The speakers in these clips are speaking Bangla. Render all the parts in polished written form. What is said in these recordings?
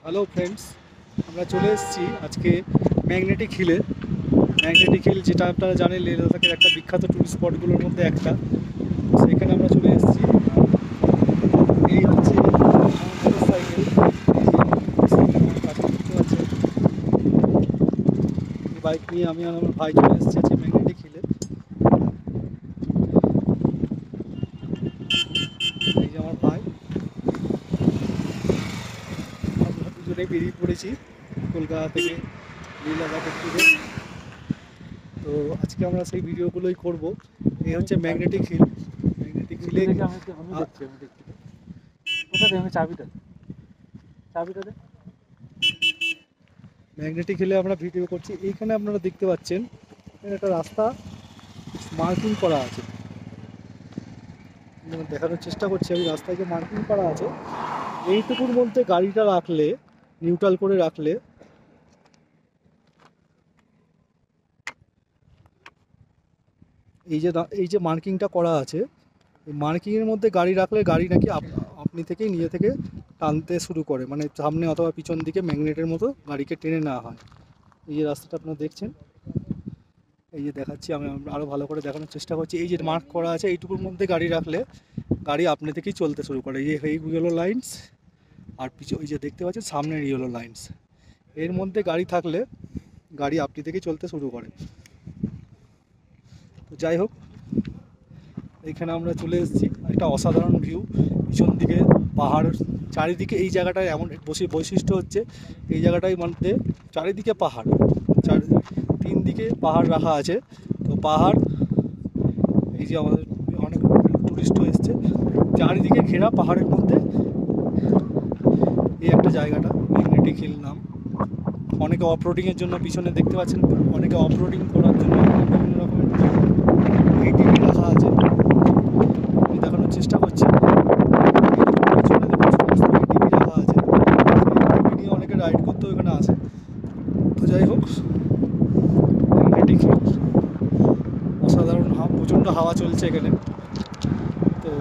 হ্যালো ফ্রেন্ডস, আমরা চলে এসেছি আজকে ম্যাগনেটিক হিলে। ম্যাগনেটিক হিল যেটা আপনারা জানেন লেহ লাদাখের একটা বিখ্যাত টুরিস্ট স্পটগুলোর মধ্যে একটা। সেখানে আমরা চলে এসেছি। এই হচ্ছে মোটর সাইকেল, বাইক নিয়ে আমি আর আমার ভাই চলে এসেছি আজকে ম্যাগনেটিক হিলে। এই যে আমার ভাই, আমরা দুজনেই বেরিয়ে পড়েছি কলকাতা থেকে লেহ লাদাখের ট্যুরে। তো আজকে আমরা সেই ভিডিওগুলোই করব। এই হচ্ছে ম্যাগনেটিক হিল। ম্যাগনেটিক হিলে ম্যাগনেটিক হিলে আমরা ভিডিও করছি। এইখানে আপনারা দেখতে পাচ্ছেন এখানে একটা রাস্তা মার্কিং করা আছে। দেখানোর চেষ্টা করছি আমি, রাস্তায় যে মার্কিং করা আছে এইটুকুর মধ্যে গাড়িটা রাখলে, নিউট্রাল করে রাখলে, এই যে মার্কিংটা করা আছে, এই মার্কিংয়ের মধ্যে গাড়ি রাখলে গাড়ি নাকি আপনি থেকেই নিজে থেকে টানতে শুরু করে, মানে সামনে অথবা পিছন দিকে ম্যাগনেটের মতো গাড়িকে টেনে নেওয়া হয়। এই যে রাস্তাটা আপনারা দেখছেন, এই যে দেখাচ্ছি আমি, আরও ভালো করে দেখানোর চেষ্টা করছি। এই যে মার্ক করা আছে এইটুকুর মধ্যে গাড়ি রাখলে গাড়ি আপনি থেকেই চলতে শুরু করে। এই ইয়েলো লাইন্স আর পিছু ওই যে দেখতে পাচ্ছেন সামনের ইয়েলো লাইন্স, এর মধ্যে গাড়ি থাকলে গাড়ি আপনি থেকেই চলতে শুরু করে। তো যাই হোক, এইখানে আমরা চলে এসেছি। একটা অসাধারণ ভিউ, পিছন দিকে পাহাড়, চারিদিকে। এই জায়গাটায় এমন বৈশিষ্ট্য হচ্ছে এই জায়গাটায় মধ্যে চারিদিকে পাহাড়, তিন দিকে পাহাড় রাখা আছে। তো পাহাড়, এই যে আমাদের অনেক টুরিস্টও এসছে, চারিদিকে ঘেরা পাহাড়ের মধ্যে এই একটা জায়গাটা ম্যাগনেটিক হিল নাম। অনেকে অফরোডিংয়ের জন্য পিছনে দেখতে পাচ্ছেন, অনেকে অফরোডিং করার জন্য বিভিন্ন রকমের এইটিভি রাখা আছে। আমি দেখানোর চেষ্টা করছি, পিছনে দেখুন সমস্ত এইটিভি রাখা আছে। এইটিভি নিয়ে অনেকে রাইড করতেও এখানে আসে। তো যাই হোক, ম্যাগনেটিক হিল অসাধারণ, প্রচণ্ড হাওয়া চলছে এখানে। তো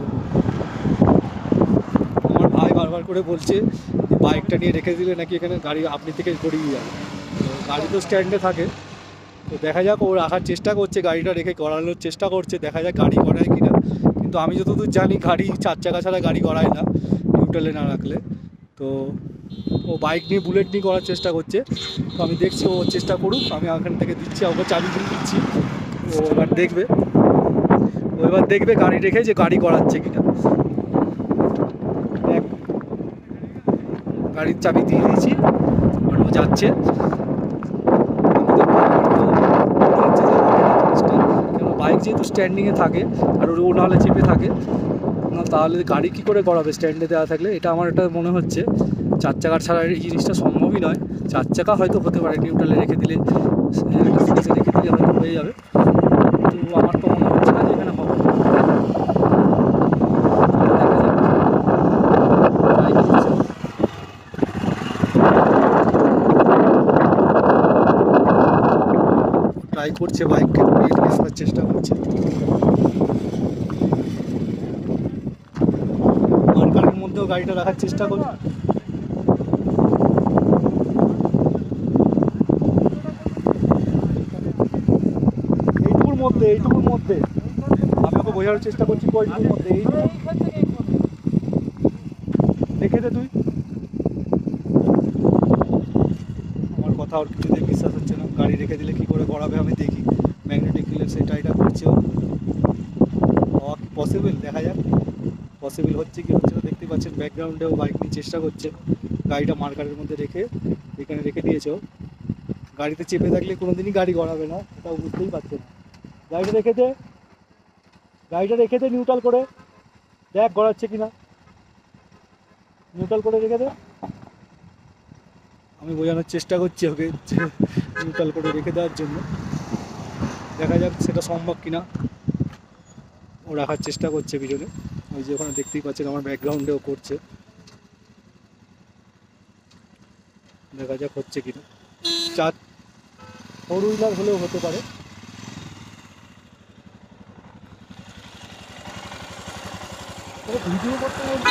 আমার ভাই বারবার করে বলছে যে বাইকটা নিয়ে রেখে দিলে নাকি এখানে গাড়ি আপনি থেকে গড়িয়ে যাবে। তো গাড়ি তো স্ট্যান্ডে থাকে, তো দেখা যাক, ও রাখার চেষ্টা করছে, গাড়িটা রেখে গড়ানোর চেষ্টা করছে, দেখা যাক গাড়ি গড়ায় কিনা। কিন্তু আমি যতদূর জানি গাড়ি চার চাকা ছাড়া গাড়ি গড়ায় না নিউট্রালে না রাখলে। তো ও বাইক নিয়ে, বুলেট নিয়ে করার চেষ্টা করছে। তো আমি দেখছি ও চেষ্টা করুক, আমি ওখান থেকে দিচ্ছি, ওকে চাবি দিয়ে দিচ্ছি। ও এবার দেখবে গাড়ি রেখে যে গাড়ি গড়াচ্ছে কিনা। গাড়ির চাবি দিয়ে দিয়েছি আর ও যাচ্ছে। বাইক যেহেতু স্ট্যান্ডিংয়ে থাকে আর ও নাহলে চেপে থাকে না, তাহলে গাড়ি কী করে গড়াবে স্ট্যান্ডে দেওয়া থাকলে? এটা আমার একটা মনে হচ্ছে চার চাকার ছাড়া এই জিনিসটা সম্ভবই নয়। চার চাকা হয়তো হতে পারে, নিউট্রালে রেখে দিলে, একটা স্পেসে রেখে দিলে হয়তো হয়ে যাবে, কিন্তু আমার তো মনে হচ্ছে না যে এখানে হবে। ট্রাই করছে বাইককে নিয়ে আসার চেষ্টা করছে। মার্কারের মধ্যেও গাড়িটা রাখার চেষ্টা করছে। এইটুকুর মধ্যে আমি ওকে বোঝানোর চেষ্টা করছি, কয়টুকুর মধ্যে দেখে দে তুই। আমার কথা ওর কিছুতেই বিশ্বাস হচ্ছে না, গাড়ি রেখে দিলে কী করে গড়াবে আমি দেখি। ম্যাগনেটিক হিলের সেই ট্রাইটা করছে ও, হওয়া কি পসিবল, দেখা যাক পসিবল হচ্ছে কি হচ্ছে না। দেখতে পাচ্ছেন ব্যাকগ্রাউন্ডেও বাইক নিয়ে চেষ্টা করছে। গাড়িটা মার্কারের মধ্যে রেখে এখানে রেখে দিয়েছে ও। গাড়িতে চেপে থাকলে কোনো দিনই গাড়ি গড়াবে না, এটাও বুঝতেই পারছেন। গাড়িটা রেখে দে নিউট্রাল করে, দেখ গড়াচ্ছে কিনা, নিউট্রাল করে রেখে দে। আমি বোঝানোর চেষ্টা করছি ওকে নিউট্রাল করে রেখে দেওয়ার জন্য, দেখা যাক সেটা সম্ভব কিনা। ও রাখার চেষ্টা করছে পিছনে, ওই যে ওখানে দেখতেই পাচ্ছেন আমার ব্যাকগ্রাউন্ডেও করছে, দেখা যাক হচ্ছে কিনা। 4 হুইলার হলেও হতে পারে। ভিডিও করতে বলতে